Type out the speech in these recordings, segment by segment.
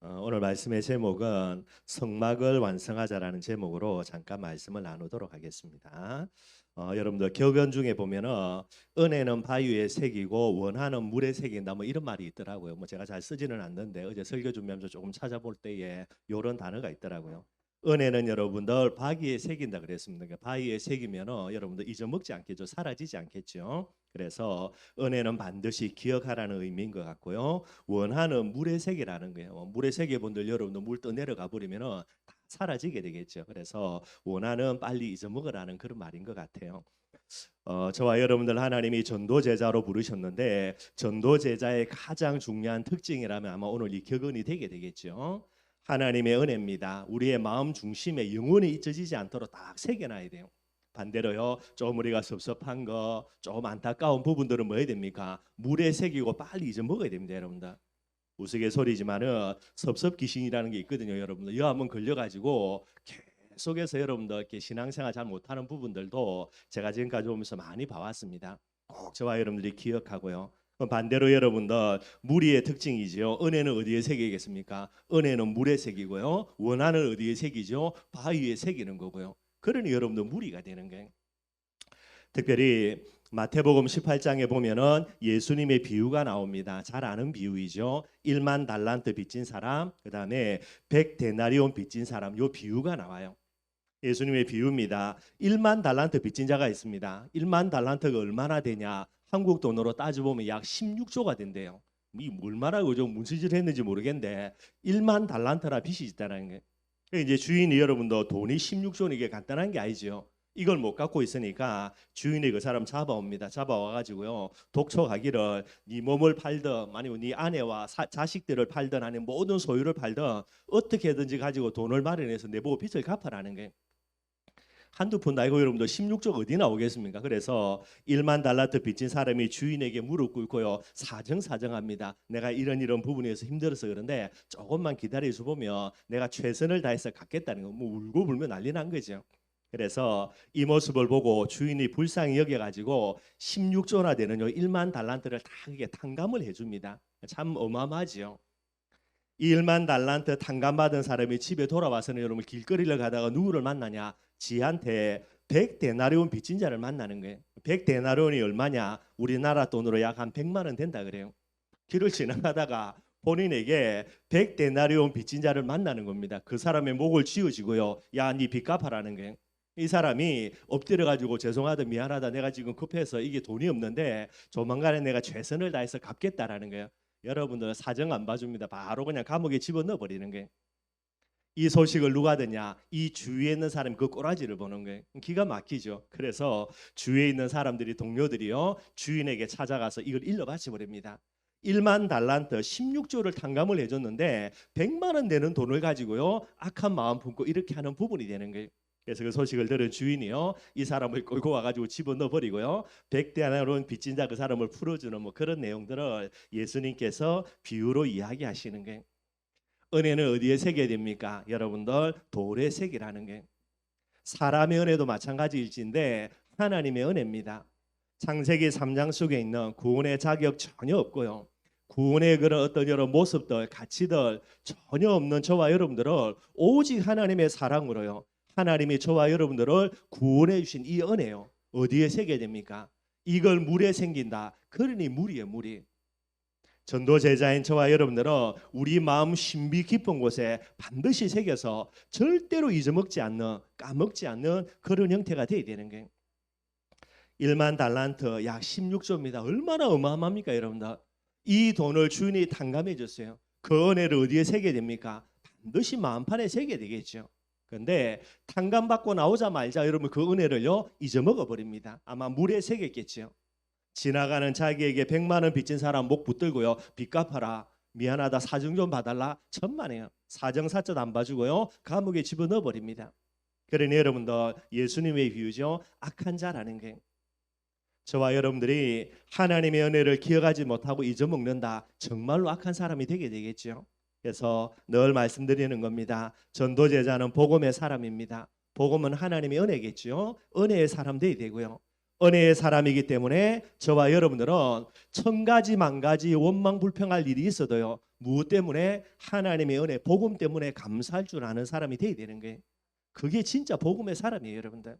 오늘 말씀의 제목은 성막을 완성하자라는 제목으로 잠깐 말씀을 나누도록 하겠습니다. 여러분들 격언 중에 보면은 은혜는 바위에 새기고 원하는 물에 새긴다 뭐 이런 말이 있더라고요. 뭐 제가 잘 쓰지는 않는데 어제 설교 준비하면서 조금 찾아볼 때에 이런 단어가 있더라고요. 은혜는 여러분들 바위에 새긴다 그랬습니다. 그러니까 바위에 새기면은 여러분들 잊어먹지 않겠죠. 사라지지 않겠죠. 그래서 은혜는 반드시 기억하라는 의미인 것 같고요. 원하는 물의 세계라는 거예요. 물의 세계분들 여러분들 물 떠내려가 버리면은 다 사라지게 되겠죠. 그래서 원하는 빨리 잊어먹으라는 그런 말인 것 같아요. 저와 여러분들 하나님이 전도 제자로 부르셨는데 전도 제자의 가장 중요한 특징이라면 아마 오늘 이 격언이 되게 되겠죠. 하나님의 은혜입니다. 우리의 마음 중심에 영원히 잊혀지지 않도록 딱 새겨놔야 돼요. 반대로요, 좀 우리가 섭섭한 거, 좀 안타까운 부분들은 뭐 해야 됩니까? 물에 새기고 빨리 잊어먹어야 됩니다, 여러분들. 우스갯소리지만은 섭섭 귀신이라는 게 있거든요, 여러분들. 여 한번 걸려가지고 계속해서 여러분들 이렇게 신앙생활 잘 못하는 부분들도 제가 지금까지 오면서 많이 봐왔습니다. 꼭 저와 여러분들이 기억하고요. 그럼 반대로 여러분들 무리의 특징이지요. 은혜는 어디에 새기겠습니까? 은혜는 물에 새기고요. 원한을 어디에 새기죠? 바위에 새기는 거고요. 그러니 여러분들 무리가 되는 거예요. 특별히 마태복음 18장에 보면은 예수님의 비유가 나옵니다. 잘 아는 비유이죠. 1만 달란트 빚진 사람, 그다음에 100데나리온 빚진 사람, 요 비유가 나와요. 예수님의 비유입니다. 1만 달란트 빚진 자가 있습니다. 1만 달란트가 얼마나 되냐? 한국 돈으로 따져보면 약 16조가 된대요. 이 얼마나 좀 문지질했는지 모르겠는데 1만 달란트나 빚이 있다는 게. 이제 주인이 여러분도 돈이 16조는 이게 간단한 게 아니죠. 이걸 못 갖고 있으니까 주인이 그 사람 잡아옵니다. 잡아와 가지고요. 독촉하기를 네 몸을 팔든 아니면 네 아내와 자식들을 팔든 아니면 모든 소유를 팔든 어떻게든지 가지고 돈을 마련해서 내보고 빚을 갚아라는 게 한두 푼 나이고 여러분들 16조 어디 나오겠습니까? 그래서 1만 달란트 빚진 사람이 주인에게 무릎 꿇고요. 사정합니다. 내가 이런 부분에서 힘들어서 그런데 조금만 기다려줘 보면 내가 최선을 다해서 갚겠다는 거. 뭐 울고 불면 난리 난 거죠. 그래서 이 모습을 보고 주인이 불쌍히 여겨가지고 16조나 되는 1만 달란트를 다 이게 탕감을 해줍니다. 참 어마어마하지요. 이 1만 달란트 탕감받은 사람이 집에 돌아와서는 여러분 길거리를 가다가 누구를 만나냐? 지한테 100데나리온 빚진 자를 만나는 거예요. 100데나리온이 얼마냐? 우리나라 돈으로 약 한 100만 원 된다 그래요. 길을 지나가다가 본인에게 100데나리온 빚진 자를 만나는 겁니다. 그 사람의 목을 쥐어지고요. 야, 네 빚 갚아라는 거예요. 이 사람이 엎드려 가지고 죄송하다 미안하다 내가 지금 급해서 이게 돈이 없는데 조만간에 내가 최선을 다해서 갚겠다라는 거예요. 여러분들 사정 안 봐줍니다. 바로 그냥 감옥에 집어넣어 버리는 거예요. 이 소식을 누가 듣냐? 이 주위에 있는 사람이 그 꼬라지를 보는 거예요. 기가 막히죠. 그래서 주위에 있는 사람들이 동료들이요 주인에게 찾아가서 이걸 일러바쳐 버립니다. 1만 달란트 16조를 탕감을 해줬는데 100만 원 되는 돈을 가지고요 악한 마음 품고 이렇게 하는 부분이 되는 거예요. 그래서 그 소식을 들은 주인이요 이 사람을 끌고 와가지고 집어넣어 버리고요 100데나리온 빚진 자 그 사람을 풀어주는 뭐 그런 내용들을 예수님께서 비유로 이야기하시는 거예요. 은혜는 어디에 새겨야 됩니까? 여러분들 돌에 새기라는 게 사람의 은혜도 마찬가지일진데 하나님의 은혜입니다. 창세기 3장 속에 있는 구원의 자격 전혀 없고요. 구원의 그런 어떤 여러 모습들, 가치들 전혀 없는 저와 여러분들을 오직 하나님의 사랑으로요. 하나님이 저와 여러분들을 구원해 주신 이 은혜요. 어디에 새겨야 됩니까? 이걸 물에 생긴다. 그러니 물이에요, 물이. 전도 제자인 저와 여러분들은 우리 마음 신비 깊은 곳에 반드시 새겨서 절대로 잊어먹지 않는 까먹지 않는 그런 형태가 되어야 되는 거예요. 1만 달란트 약 16조입니다. 얼마나 어마어마합니까 여러분들. 이 돈을 주인이 탕감해 줬어요. 그 은혜를 어디에 새겨야 됩니까? 반드시 마음판에 새겨야 되겠죠. 그런데 탕감받고 나오자마자 여러분 그 은혜를요 잊어먹어 버립니다. 아마 물에 새겼겠죠. 지나가는 자기에게 100만 원 빚진 사람 목 붙들고요. 빚 갚아라. 미안하다. 사정 좀 봐달라. 천만에요. 사정사정 안 봐주고요. 감옥에 집어넣어 버립니다. 그러니 여러분들 예수님의 비유죠. 악한 자라는 게 저와 여러분들이 하나님의 은혜를 기억하지 못하고 잊어먹는다. 정말로 악한 사람이 되게 되겠죠. 그래서 늘 말씀드리는 겁니다. 전도제자는 복음의 사람입니다. 복음은 하나님의 은혜겠죠. 은혜의 사람 되어야 되고요. 은혜의 사람이기 때문에 저와 여러분들은 천 가지 만 가지 원망 불평할 일이 있어도요, 무엇 때문에? 하나님의 은혜, 복음 때문에 감사할 줄 아는 사람이 되어야 되는 거예요. 그게 진짜 복음의 사람이에요, 여러분들.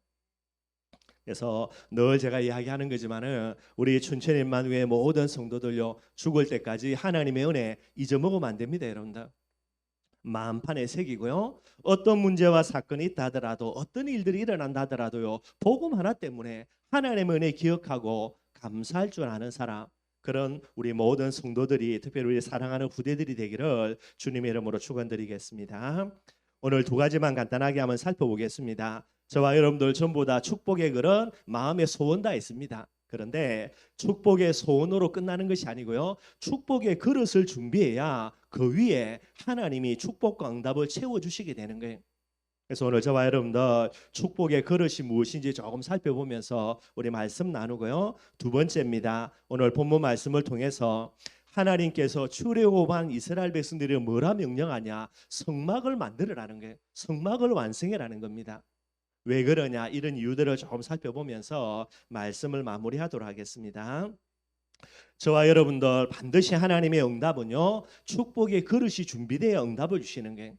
그래서 늘 제가 이야기하는 거지만은 우리 춘천인만교회 모든 성도들요, 죽을 때까지 하나님의 은혜 잊어먹으면 안 됩니다, 여러분들. 마음판에 새기고요. 어떤 문제와 사건이 있다 하더라도, 어떤 일들이 일어난다 하더라도요, 복음 하나 때문에 하나님의 은혜 기억하고 감사할 줄 아는 사람, 그런 우리 모든 성도들이, 특별히 우리 사랑하는 후대들이 되기를 주님의 이름으로 축원드리겠습니다. 오늘 두 가지만 간단하게 한번 살펴보겠습니다. 저와 여러분들 전부 다 축복의 글은 마음의 소원 다 있습니다. 그런데 축복의 소원으로 끝나는 것이 아니고요, 축복의 그릇을 준비해야 그 위에 하나님이 축복과 응답을 채워주시게 되는 거예요. 그래서 오늘 저와 여러분들 축복의 그릇이 무엇인지 조금 살펴보면서 우리 말씀 나누고요. 두 번째입니다. 오늘 본문 말씀을 통해서 하나님께서 출애굽한 이스라엘 백성들이 뭐라 명령하냐? 성막을 만들으라는 거예요. 성막을 완성해라는 겁니다. 왜 그러냐? 이런 이유들을 조금 살펴보면서 말씀을 마무리하도록 하겠습니다. 저와 여러분들 반드시 하나님의 응답은요, 축복의 그릇이 준비되어 응답을 주시는 거예요.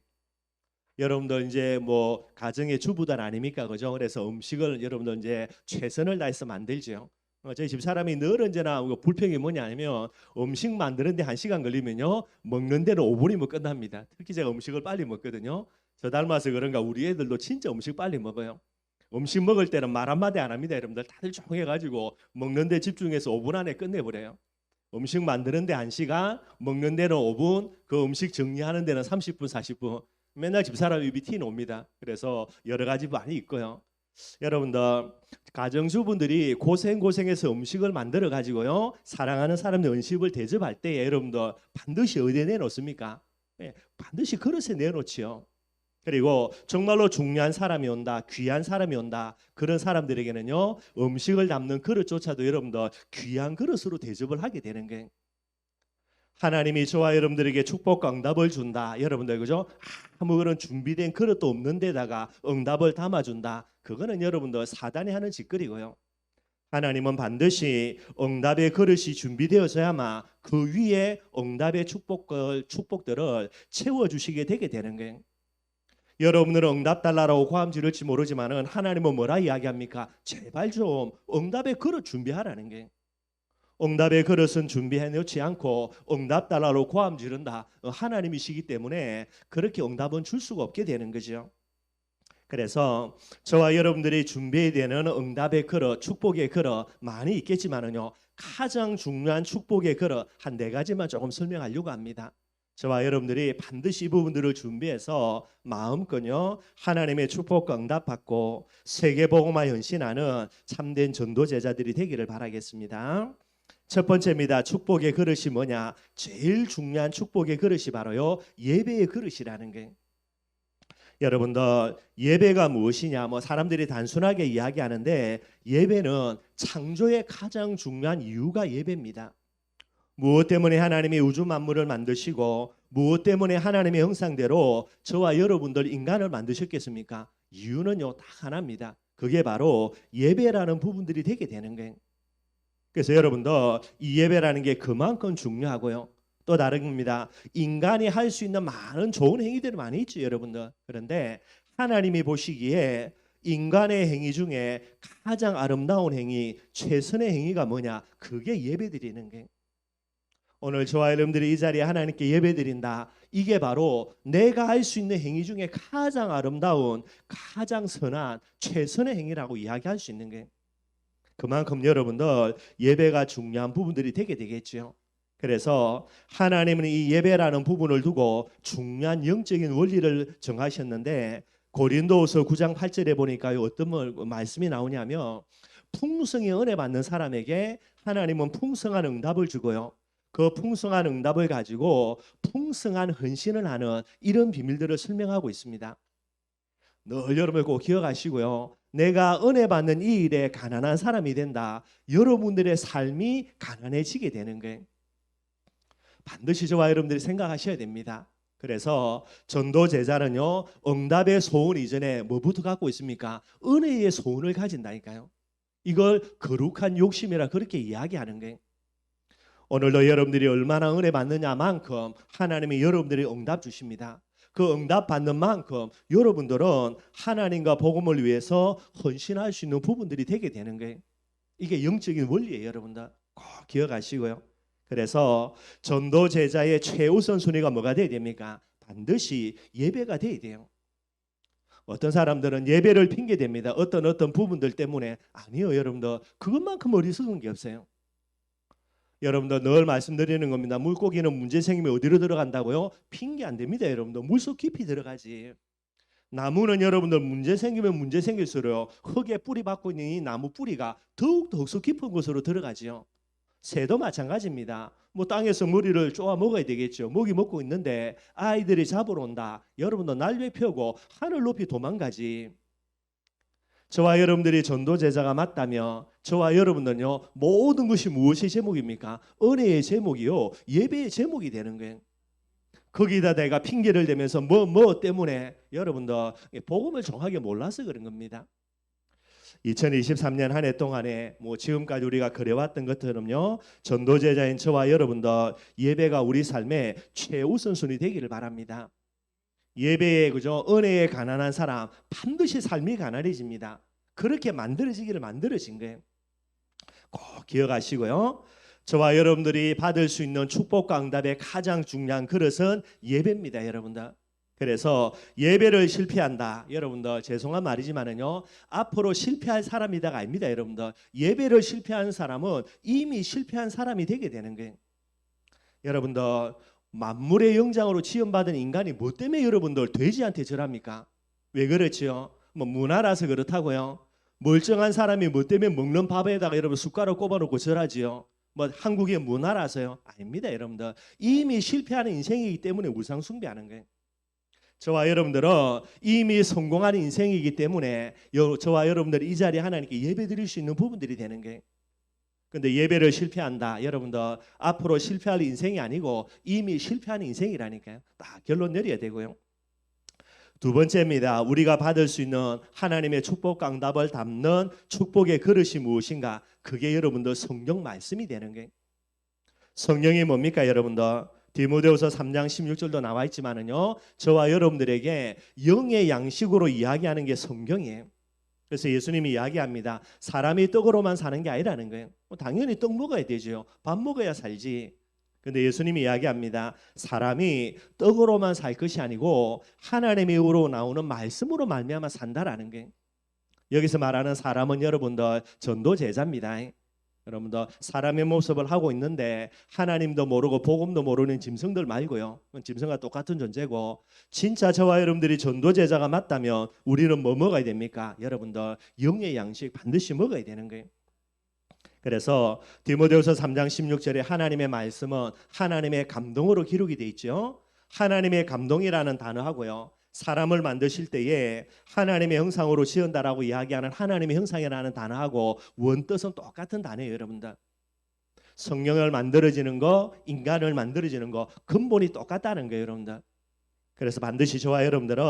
여러분들 이제 뭐 가정의 주부들 아닙니까, 그죠? 그래서 음식을 여러분들 이제 최선을 다해서 만들죠. 저희 집 사람이 늘 언제나 불평이 뭐냐면, 음식 만드는데 1시간 걸리면요, 먹는 데는 5분이면 끝납니다. 특히 제가 음식을 빨리 먹거든요. 저 닮아서 그런가 우리 애들도 진짜 음식 빨리 먹어요. 음식 먹을 때는 말 한마디 안 합니다. 여러분들 다들 조용해가지고 먹는 데 집중해서 5분 안에 끝내버려요. 음식 만드는데 1시간, 먹는 데는 5분, 그 음식 정리하는 데는 30분, 40분. 맨날 집사람 입이 티 놉니다. 그래서 여러 가지 많이 있고요. 여러분들 가정주분들이 고생해서 음식을 만들어 가지고요, 사랑하는 사람들 음식을 대접할 때 여러분들 반드시 어디에 내놓습니까? 네, 반드시 그릇에 내놓지요. 그리고 정말로 중요한 사람이 온다, 귀한 사람이 온다, 그런 사람들에게는요, 음식을 담는 그릇조차도 여러분들 귀한 그릇으로 대접을 하게 되는 거예요. 하나님이 저와 여러분들에게 축복과 응답을 준다, 여러분들 그죠? 아무 그런 준비된 그릇도 없는 데다가 응답을 담아준다, 그거는 여러분들 사단이 하는 짓거리고요. 하나님은 반드시 응답의 그릇이 준비되어져야만 그 위에 응답의 축복들을 채워주시게 되게 되는 거예요. 여러분들은 응답 달라라고 고함 지를지 모르지만은 하나님은 뭐라 이야기합니까? 제발 좀 응답의 그릇 준비하라는 게. 응답의 그릇은 준비해 놓지 않고 응답 달라로 고함 지른다, 하나님이시기 때문에 그렇게 응답은 줄 수가 없게 되는 거죠. 그래서 저와 여러분들이 준비해야 되는 응답의 그릇, 축복의 그릇 많이 있겠지만은요, 가장 중요한 축복의 그릇 한 4가지만 조금 설명하려고 합니다. 저와 여러분들이 반드시 이 부분들을 준비해서 마음껏요, 하나님의 축복과 응답받고 세계복음화 헌신하는 참된 전도 제자들이 되기를 바라겠습니다. 첫 번째입니다. 축복의 그릇이 뭐냐? 제일 중요한 축복의 그릇이 바로요, 예배의 그릇이라는 게. 여러분들 예배가 무엇이냐? 뭐 사람들이 단순하게 이야기하는데, 예배는 창조의 가장 중요한 이유가 예배입니다. 무엇 때문에 하나님이 우주 만물을 만드시고 무엇 때문에 하나님의 형상대로 저와 여러분들 인간을 만드셨겠습니까? 이유는요, 딱 하나입니다. 그게 바로 예배라는 부분들이 되게 되는 거예요. 그래서 여러분들 이 예배라는 게 그만큼 중요하고요. 또 다른 겁니다. 인간이 할 수 있는 많은 좋은 행위들이 많이 있죠, 여러분들. 그런데 하나님이 보시기에 인간의 행위 중에 가장 아름다운 행위, 최선의 행위가 뭐냐? 그게 예배드리는 게. 오늘 저와 여러분들이 이 자리에 하나님께 예배드린다, 이게 바로 내가 할 수 있는 행위 중에 가장 아름다운, 가장 선한, 최선의 행위라고 이야기할 수 있는 게. 그만큼 여러분들 예배가 중요한 부분들이 되게 되겠죠. 그래서 하나님은 이 예배라는 부분을 두고 중요한 영적인 원리를 정하셨는데, 고린도후서 9장 8절에 보니까 어떤 말씀이 나오냐면, 풍성히 은혜 받는 사람에게 하나님은 풍성한 응답을 주고요, 그 풍성한 응답을 가지고 풍성한 헌신을 하는 이런 비밀들을 설명하고 있습니다. 늘 여러분 꼭 기억하시고요. 내가 은혜 받는 이 일에 가난한 사람이 된다, 여러분들의 삶이 가난해지게 되는 거예요. 반드시 저와 여러분들이 생각하셔야 됩니다. 그래서 전도 제자는요, 응답의 소원 이전에 뭐부터 갖고 있습니까? 은혜의 소원을 가진다니까요. 이걸 거룩한 욕심이라 그렇게 이야기하는 거예요. 오늘도 여러분들이 얼마나 은혜 받느냐만큼 하나님이 여러분들이 응답 주십니다. 그 응답 받는 만큼 여러분들은 하나님과 복음을 위해서 헌신할 수 있는 부분들이 되게 되는 거예요. 이게 영적인 원리예요, 여러분들. 꼭 기억하시고요. 그래서 전도 제자의 최우선 순위가 뭐가 돼야 됩니까? 반드시 예배가 돼야 돼요. 어떤 사람들은 예배를 핑계 댑니다. 어떤 부분들 때문에. 아니요, 여러분들. 그것만큼 어리석은 게 없어요. 여러분들 늘 말씀드리는 겁니다. 물고기는 문제 생기면 어디로 들어간다고요? 핑계 안 됩니다, 여러분들. 물속 깊이 들어가지. 나무는 여러분들 문제 생기면 문제 생길수록 흙에 뿌리 박고 있는 이 나무 뿌리가 더욱더 흙속 깊은 곳으로 들어가지요. 새도 마찬가지입니다. 뭐 땅에서 머리를 쪼아 먹어야 되겠죠. 먹이 먹고 있는데 아이들이 잡으러 온다. 여러분도 날개 펴고 하늘 높이 도망가지. 저와 여러분들이 전도 제자가 맞다면 저와 여러분들은요, 모든 것이 무엇의 제목입니까? 은혜의 제목이요, 예배의 제목이 되는 거예요. 거기다 내가 핑계를 대면서 뭐 때문에 여러분들 복음을 정확하게 몰라서 그런 겁니다. 2023년 한 해 동안에 뭐 지금까지 우리가 그래왔던 것처럼요, 전도제자인 저와 여러분들 예배가 우리 삶의 최우선순위 되기를 바랍니다. 예배에 그죠, 은혜에 가난한 사람 반드시 삶이 가난해집니다. 그렇게 만들어지기를 만들어진 거예요. 꼭 기억하시고요. 저와 여러분들이 받을 수 있는 축복과 응답의 가장 중요한 그릇은 예배입니다, 여러분들. 그래서 예배를 실패한다, 여러분들 죄송한 말이지만은요, 앞으로 실패할 사람이다가 아닙니다, 여러분들. 예배를 실패한 사람은 이미 실패한 사람이 되게 되는 거예요. 여러분들 만물의 영장으로 지음받은 인간이 뭐 때문에 여러분들 돼지한테 절합니까? 왜 그렇지요? 뭐 문화라서 그렇다고요? 멀쩡한 사람이 뭐 때문에 먹는 밥에다가 여러분 숟가락 꼽아놓고 절하지요? 뭐 한국의 문화라서요? 아닙니다, 여러분들. 이미 실패하는 인생이기 때문에 우상 숭배하는 거예요. 저와 여러분들은 이미 성공하는 인생이기 때문에 저와 여러분들이 이 자리에 하나님께 예배 드릴 수 있는 부분들이 되는 거예요. 근데 예배를 실패한다, 여러분들 앞으로 실패할 인생이 아니고 이미 실패하는 인생이라니까요. 딱 결론 내려야 되고요. 두 번째입니다. 우리가 받을 수 있는 하나님의 축복과 응답을 담는 축복의 그릇이 무엇인가? 그게 여러분들 성경 말씀이 되는 거예요. 성령이 뭡니까, 여러분들? 디모데후서 3장 16절도 나와 있지만은요, 저와 여러분들에게 영의 양식으로 이야기하는 게 성경이에요. 그래서 예수님이 이야기합니다. 사람이 떡으로만 사는 게 아니라는 거예요. 당연히 떡 먹어야 되죠. 밥 먹어야 살지. 근데 예수님이 이야기합니다. 사람이 떡으로만 살 것이 아니고 하나님의 입으로 나오는 말씀으로 말미암아 산다라는 게. 여기서 말하는 사람은 여러분들 전도 제자입니다. 여러분들 사람의 모습을 하고 있는데 하나님도 모르고 복음도 모르는 짐승들 말고요. 짐승과 똑같은 존재고, 진짜 저와 여러분들이 전도 제자가 맞다면 우리는 뭐 먹어야 됩니까? 여러분들 영의 양식 반드시 먹어야 되는 거예요. 그래서 디모데후서 3장 16절에 하나님의 말씀은 하나님의 감동으로 기록이 돼 있죠. 하나님의 감동이라는 단어하고요, 사람을 만드실 때에 하나님의 형상으로 지은다라고 이야기하는 하나님의 형상이라는 단어하고 원뜻은 똑같은 단어예요, 여러분들. 성령을 만들어지는 거, 인간을 만들어지는 거 근본이 똑같다는 거예요, 여러분들. 그래서 반드시 저와 여러분들은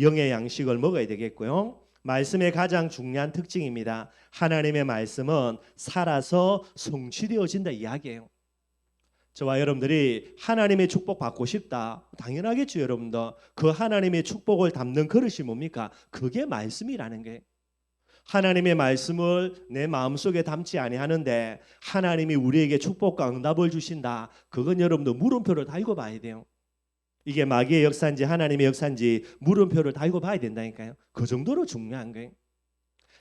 영의 양식을 먹어야 되겠고요. 말씀의 가장 중요한 특징입니다. 하나님의 말씀은 살아서 성취되어진다 이야기예요. 저와 여러분들이 하나님의 축복 받고 싶다, 당연하겠죠, 여러분들. 그 하나님의 축복을 담는 그릇이 뭡니까? 그게 말씀이라는 게. 하나님의 말씀을 내 마음속에 담지 아니하는데 하나님이 우리에게 축복과 응답을 주신다, 그건 여러분들 물음표를 달고 봐야 돼요. 이게 마귀의 역사인지 하나님의 역사인지 물음표를 달고 봐야 된다니까요. 그 정도로 중요한 거예요.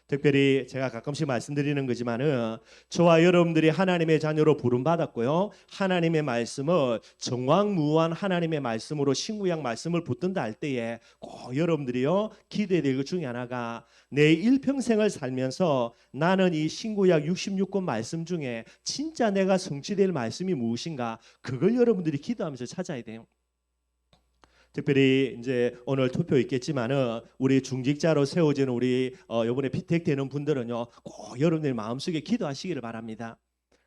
특별히 제가 가끔씩 말씀드리는 거지만은 저와 여러분들이 하나님의 자녀로 부름받았고요, 하나님의 말씀을 정확무한 하나님의 말씀으로 신구약 말씀을 붙든다 할 때에 꼭 여러분들이요 기대해야 될 것 중에 하나가, 내 일평생을 살면서 나는 이 신구약 66권 말씀 중에 진짜 내가 성취될 말씀이 무엇인가, 그걸 여러분들이 기도하면서 찾아야 돼요. 특별히 이제 오늘 투표 있겠지만은 우리 중직자로 세워지는 우리 이번에 피택되는 분들은요 꼭 여러분들 마음속에 기도하시기를 바랍니다.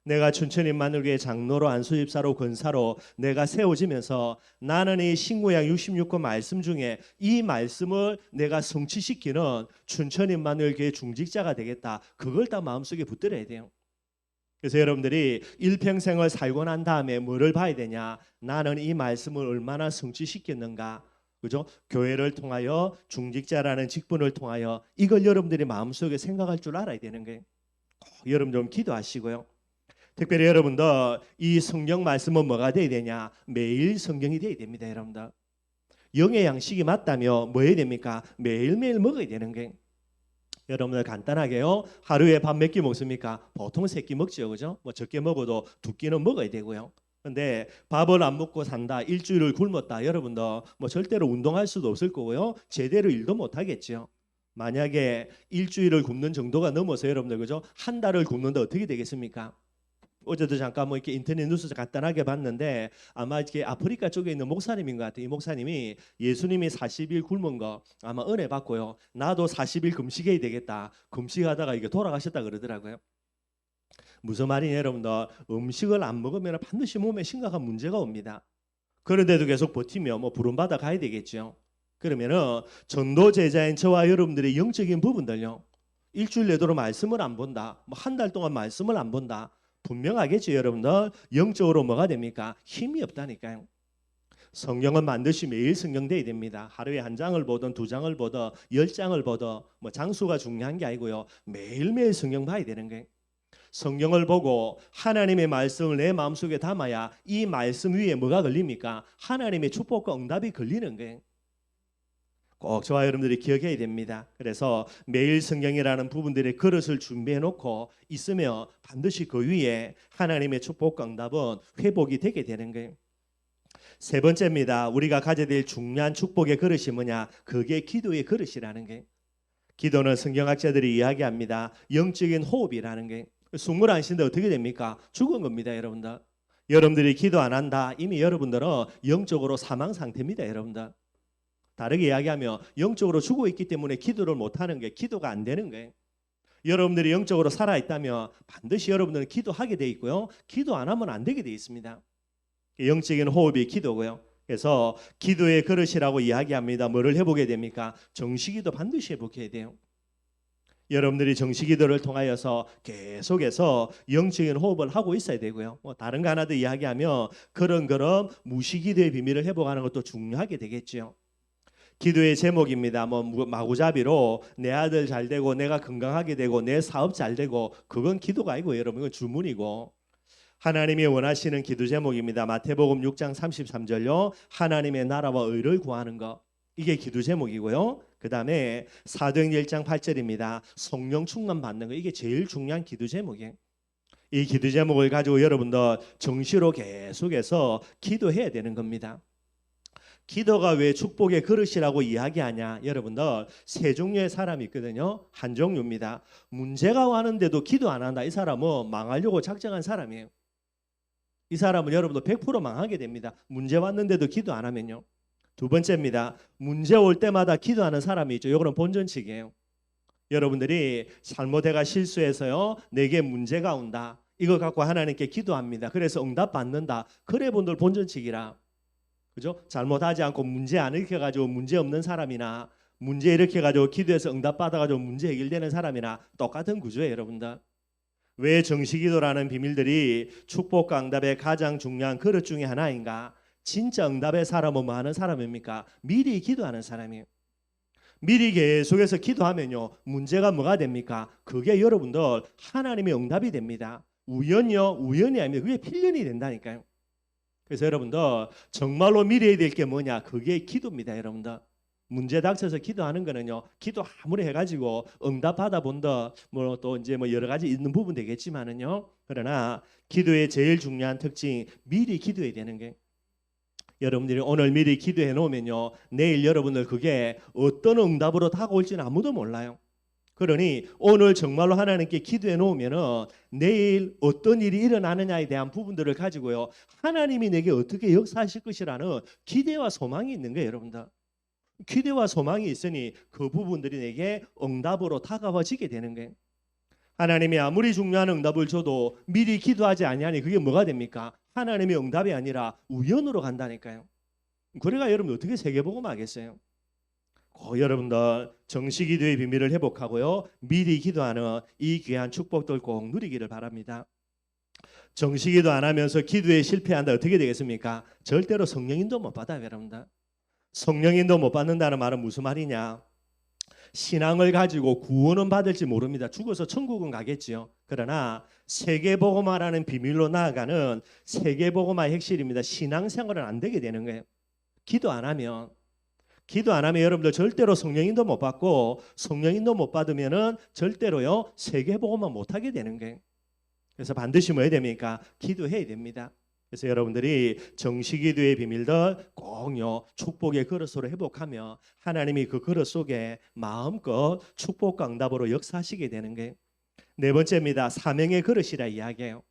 내가 춘천인만을교회 장로로 안수집사로 권사로 내가 세워지면서 나는 이 신구약 66권 말씀 중에 이 말씀을 내가 성취시키는 춘천인만을교회 중직자가 되겠다. 그걸 다 마음속에 붙들어야 돼요. 그래서 여러분들이 일평생을 살고 난 다음에 뭐를 봐야 되냐? 나는 이 말씀을 얼마나 성취시켰는가? 그죠? 교회를 통하여 중직자라는 직분을 통하여 이걸 여러분들이 마음속에 생각할 줄 알아야 되는 거예요. 여러분 좀 기도하시고요. 특별히 여러분들 이 성경 말씀은 뭐가 돼야 되냐? 매일 성경이 돼야 됩니다, 여러분들. 영의 양식이 맞다며 뭐 해야 됩니까? 매일매일 먹어야 되는 거예요. 여러분들 간단하게요. 하루에 밥 몇 끼 먹습니까? 보통 3끼 먹죠, 그죠? 뭐 적게 먹어도 2끼는 먹어야 되고요. 근데 밥을 안 먹고 산다, 일주일을 굶었다, 여러분들 뭐 절대로 운동할 수도 없을 거고요. 제대로 일도 못 하겠죠. 만약에 일주일을 굶는 정도가 넘어서 여러분들 그죠? 한 달을 굶는다 어떻게 되겠습니까? 어제도 잠깐 뭐 이렇게 인터넷 뉴스 간단하게 봤는데 아마 이렇게 아프리카 쪽에 있는 목사님인 것 같아요. 이 목사님이 예수님이 40일 굶은 거 아마 은혜 받고요. 나도 40일 금식해야 되겠다. 금식하다가 이게 돌아가셨다 그러더라고요. 무슨 말이냐 여러분들, 음식을 안 먹으면 반드시 몸에 심각한 문제가 옵니다. 그런데도 계속 버티면 뭐 부름받아 가야 되겠죠. 그러면은 전도 제자인 저와 여러분들의 영적인 부분들요. 일주일 내도록 말씀을 안 본다. 뭐 한 달 동안 말씀을 안 본다. 분명하겠죠, 여러분들. 영적으로 뭐가 됩니까? 힘이 없다니까요. 성경은 반드시 매일 성경돼야 됩니다. 하루에 한 장을 보든 2장을 보든 10장을 보든 뭐 장수가 중요한 게 아니고요. 매일매일 성경 봐야 되는 거예요. 성경을 보고 하나님의 말씀을 내 마음속에 담아야 이 말씀 위에 뭐가 걸립니까? 하나님의 축복과 응답이 걸리는 거예요. 꼭 저와 여러분들이 기억해야 됩니다. 그래서 매일 성경이라는 부분들의 그릇을 준비해 놓고 있으면 반드시 그 위에 하나님의 축복과 응답은 회복이 되게 되는 거예요. 세 번째입니다. 우리가 가져야 될 중요한 축복의 그릇이 뭐냐? 그게 기도의 그릇이라는 거예요. 기도는 성경학자들이 이야기합니다. 영적인 호흡이라는 게. 숨을 안 쉬는데 어떻게 됩니까? 죽은 겁니다, 여러분들. 여러분들이 기도 안 한다. 이미 여러분들은 영적으로 사망 상태입니다, 여러분들. 다르게 이야기하면 영적으로 죽어 있기 때문에 기도를 못하는 게 기도가 안 되는 거예요. 여러분들이 영적으로 살아있다면 반드시 여러분들은 기도하게 돼 있고요. 기도 안 하면 안 되게 돼 있습니다. 영적인 호흡이 기도고요. 그래서 기도의 그릇이라고 이야기합니다. 뭐를 해보게 됩니까? 정식기도 반드시 해보게 돼요. 여러분들이 정식기도를 통하여서 계속해서 영적인 호흡을 하고 있어야 되고요. 뭐 다른 거 하나 더 이야기하면 그런 무식기도의 비밀을 회복하는 것도 중요하게 되겠죠. 기도의 제목입니다. 뭐 마구잡이로 내 아들 잘 되고 내가 건강하게 되고 내 사업 잘 되고 그건 기도가 아니고 여러분 이건 주문이고 하나님이 원하시는 기도 제목입니다. 마태복음 6장 33절요. 하나님의 나라와 의를 구하는 것. 이게 기도 제목이고요. 그 다음에 사도행전 1장 8절입니다. 성령 충만 받는 거. 이게 제일 중요한 기도 제목이에요. 이 기도 제목을 가지고 여러분들 정시로 계속해서 기도해야 되는 겁니다. 기도가 왜 축복의 그릇이라고 이야기하냐? 여러분들 세 종류의 사람이 있거든요. 한 종류입니다. 문제가 왔는데도 기도 안 한다. 이 사람은 망하려고 작정한 사람이에요. 이 사람은 여러분들 100% 망하게 됩니다. 문제 왔는데도 기도 안 하면요. 두 번째입니다. 문제 올 때마다 기도하는 사람이 있죠. 이거는 본전칙이에요. 여러분들이 잘못해가 실수해서요. 내게 문제가 온다. 이거 갖고 하나님께 기도합니다. 그래서 응답 받는다. 그래 분들 본전칙이라. 그죠? 잘못하지 않고 문제 안 일으켜가지고 문제 없는 사람이나 문제 일으켜가지고 기도해서 응답 받아가지고 문제 해결되는 사람이나 똑같은 구조예요, 여러분들. 왜 정식기도라는 비밀들이 축복과 응답의 가장 중요한 그릇 중에 하나인가? 진짜 응답의 사람은 뭐 하는 사람입니까? 미리 기도하는 사람이에요. 미리 계속해서 기도하면요. 문제가 뭐가 됩니까? 그게 여러분들 하나님의 응답이 됩니다. 우연이요? 우연이 아닙니다. 그게 필연이 된다니까요. 그래서 여러분들 정말로 미리 해야 될 게 뭐냐? 그게 기도입니다, 여러분들. 문제 닥쳐서 기도하는 거는요. 기도 아무리 해가지고 응답 받아 본다. 뭐 또 이제 뭐 여러 가지 있는 부분 되겠지만은요. 그러나 기도의 제일 중요한 특징 미리 기도해야 되는 게. 여러분들이 오늘 미리 기도해 놓으면요. 내일 여러분들 그게 어떤 응답으로 다가올지는 아무도 몰라요. 그러니 오늘 정말로 하나님께 기도해 놓으면은 내일 어떤 일이 일어나느냐에 대한 부분들을 가지고요. 하나님이 내게 어떻게 역사하실 것이라는 기대와 소망이 있는 거예요, 여러분들. 기대와 소망이 있으니 그 부분들이 내게 응답으로 다가와지게 되는 거예요. 하나님이 아무리 중요한 응답을 줘도 미리 기도하지 아니하니 그게 뭐가 됩니까? 하나님의 응답이 아니라 우연으로 간다니까요. 그래가 여러분 어떻게 세계복음 하겠어요? 여러분들 정식기도의 비밀을 회복하고요, 미리 기도하는 이 귀한 축복들 꼭 누리기를 바랍니다. 정식기도 안 하면서 기도에 실패한다 어떻게 되겠습니까? 절대로 성령인도 못 받아요. 여러분들 성령인도 못 받는다는 말은 무슨 말이냐? 신앙을 가지고 구원은 받을지 모릅니다. 죽어서 천국은 가겠지요. 그러나 세계복음화라는 비밀로 나아가는 세계복음화의 핵심입니다. 신앙생활은 안 되게 되는 거예요. 기도 안 하면 여러분들 절대로 성령인도 못 받고, 성령인도 못 받으면은 절대로요 세계복음화 못 하게 되는 거예요. 그래서 반드시 뭐 해야 됩니까? 기도해야 됩니다. 그래서 여러분들이 정식기도의 비밀들 꼭요 축복의 그릇으로 회복하며 하나님이 그 그릇 속에 마음껏 축복과 응답으로 역사하시게 되는 게 네 번째입니다. 사명의 그릇이라 이야기해요.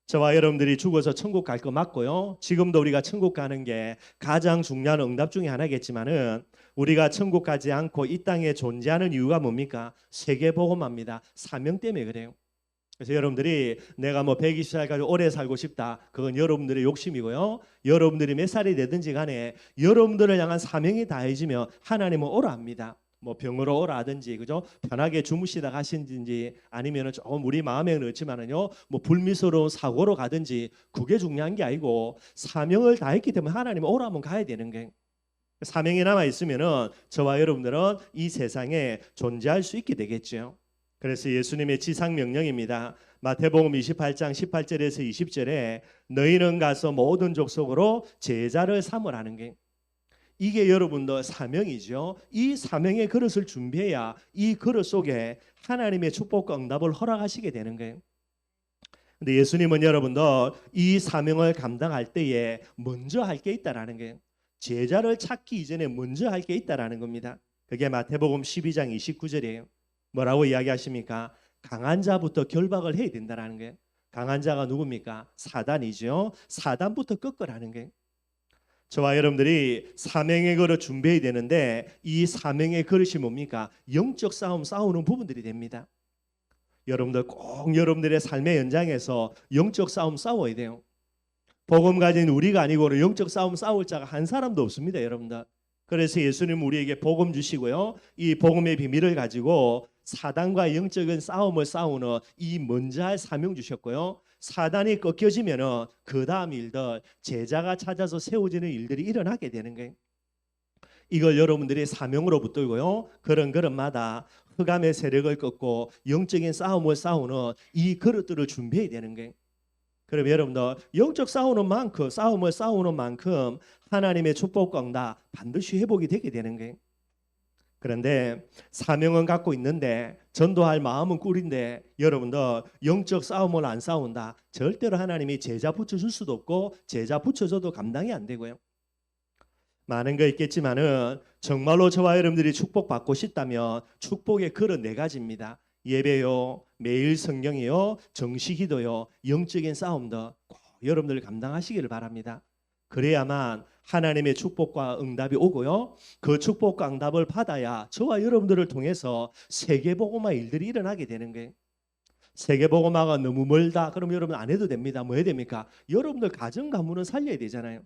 저와 여러분들이 죽어서 천국 갈 거 맞고요. 지금도 우리가 천국 가는 게 가장 중요한 응답 중에 하나겠지만은 우리가 천국 가지 않고 이 땅에 존재하는 이유가 뭡니까? 세계복음화입니다. 사명 때문에 그래요. 그래서 여러분들이 내가 뭐 120살까지 오래 살고 싶다. 그건 여러분들의 욕심이고요. 여러분들이 몇 살이 되든지 간에 여러분들을 향한 사명이 다해지면 하나님은 오라 합니다. 뭐 병으로 오라 하든지 그죠? 편하게 주무시다 가신지 아니면은 조금 우리 마음에 넣지만은요. 뭐 불미스러운 사고로 가든지 그게 중요한 게 아니고 사명을 다했기 때문에 하나님은 오라 하면 가야 되는 게 사명이 남아 있으면은 저와 여러분들은 이 세상에 존재할 수 있게 되겠죠. 그래서 예수님의 지상 명령입니다. 마태복음 28장 18절에서 20절에 너희는 가서 모든 족속으로 제자를 삼으라는 게 이게 여러분들 사명이죠. 이 사명의 그릇을 준비해야 이 그릇 속에 하나님의 축복과 응답을 허락하시게 되는 거예요. 근데 예수님은 여러분들 이 사명을 감당할 때에 먼저 할 게 있다라는 거예요. 제자를 찾기 이전에 먼저 할 게 있다라는 겁니다. 그게 마태복음 12장 29절이에요. 뭐라고 이야기하십니까? 강한 자부터 결박을 해야 된다라는 거예요. 강한 자가 누굽니까? 사단이죠. 사단부터 꺾으라는 거예요. 저와 여러분들이 사명의 그릇 준비해야 되는데 이 사명의 그릇이 뭡니까? 영적 싸움 싸우는 부분들이 됩니다. 여러분들 꼭 여러분들의 삶의 연장에서 영적 싸움 싸워야 돼요. 복음 가진 우리가 아니고 영적 싸움 싸울 자가 한 사람도 없습니다. 여러분들. 그래서 예수님 우리에게 복음 주시고요. 이 복음의 비밀을 가지고 사단과 영적인 싸움을 싸우는 이 먼저 할 사명 주셨고요. 사단이 꺾여지면은 그 다음 일들 제자가 찾아서 세워지는 일들이 일어나게 되는 거예요. 이걸 여러분들이 사명으로 붙들고요. 그런 그릇마다 흑암의 세력을 꺾고 영적인 싸움을 싸우는 이 그릇들을 준비해야 되는 거예요. 그럼 여러분들 영적 싸움을 싸우는 만큼 하나님의 축복과 응답 반드시 회복이 되게 되는 거예요. 그런데 사명은 갖고 있는데 전도할 마음은 꿀인데 여러분들 영적 싸움을 안 싸운다. 절대로 하나님이 제자 붙여줄 수도 없고 제자 붙여줘도 감당이 안 되고요. 많은 거 있겠지만은 정말로 저와 여러분들이 축복받고 싶다면 축복의 그릇 네 가지입니다. 예배요, 매일 성경이요, 정식기도요, 영적인 싸움도 꼭 여러분들 감당하시기를 바랍니다. 그래야만 하나님의 축복과 응답이 오고요. 그 축복과 응답을 받아야 저와 여러분들을 통해서 세계복음화 일들이 일어나게 되는 거예요. 세계복음화가 너무 멀다. 그럼 여러분 안 해도 됩니다. 뭐 해야 됩니까? 여러분들 가정 가문은 살려야 되잖아요.